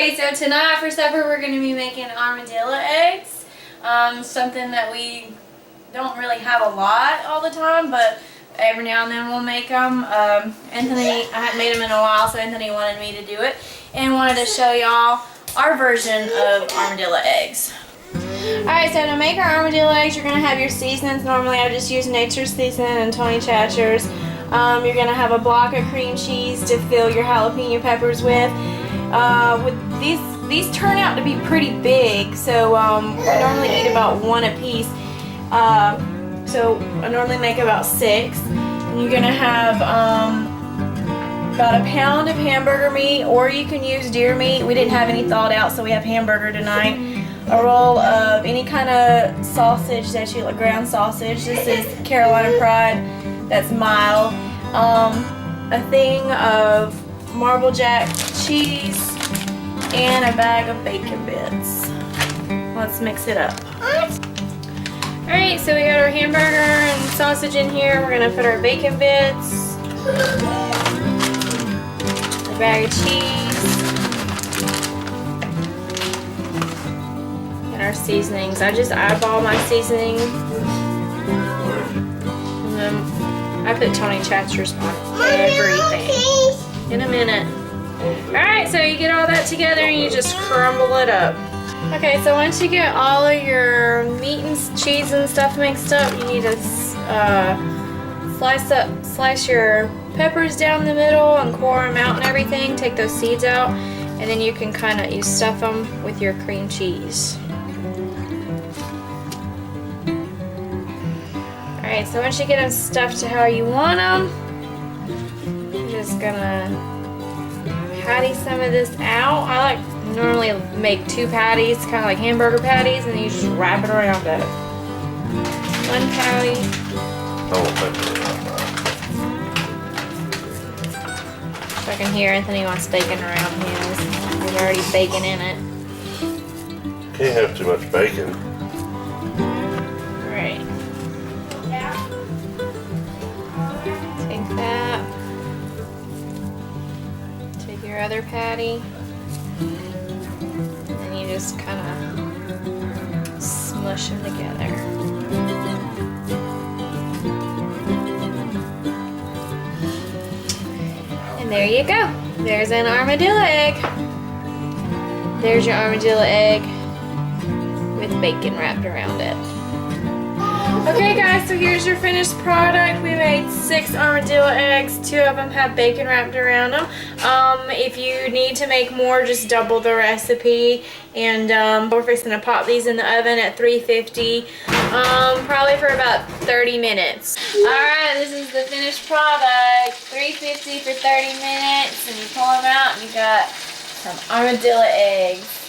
Okay, so tonight for supper we're going to be making armadillo eggs. Something that we don't really have a lot all the time, but every now and then we'll make them. Anthony, I hadn't made them in a while, so Anthony wanted me to do it and wanted to show y'all our version of armadillo eggs. Alright, so to make our armadillo eggs, you're going to have your seasonings. Normally I just use Nature's Seasoning and Tony Chacher's. You're going to have a block of cream cheese to fill your jalapeno peppers with. These turn out to be pretty big, so we normally eat about one a piece. So I normally make about 6. And you're gonna have about a pound of hamburger meat, or you can use deer meat. We didn't have any thawed out, so we have hamburger tonight. A roll of any kind of sausage that you like, ground sausage. This is Carolina Pride, that's mild. A thing of Marble Jack cheese, and a bag of bacon bits. Let's mix it up. Alright, so we got our hamburger and sausage in here. We're going to put our bacon bits, a bag of cheese, and our seasonings. I just eyeball my seasoning. And then I put Tony Chacher's on everything. In a minute. Alright, so you get all that together and you just crumble it up. Okay, so once you get all of your meat and cheese and stuff mixed up, you need to slice your peppers down the middle and core them out and everything. Take those seeds out, and then you can you stuff them with your cream cheese. Alright, so once you get them stuffed to how you want them, you're just gonna patty some of this out. I normally make 2 patties, kind of like hamburger patties, and then you just wrap it around it. 1 patty. So I can hear Anthony wants bacon around his. There's already bacon in it. Can't have too much bacon. Right. Take that. Take your other patty. And then you just kind of smush them together. And there you go. There's an armadillo egg. There's your armadillo egg with bacon wrapped around it. Okay guys, so here's your finished product. We made 6 armadillo eggs. 2 of them have bacon wrapped around them. If you need to make more, just double the recipe. And we're fixing to pop these in the oven at 350, probably for about 30 minutes. Alright, this is the finished product. 350 for 30 minutes, and you pull them out and you got some armadillo eggs.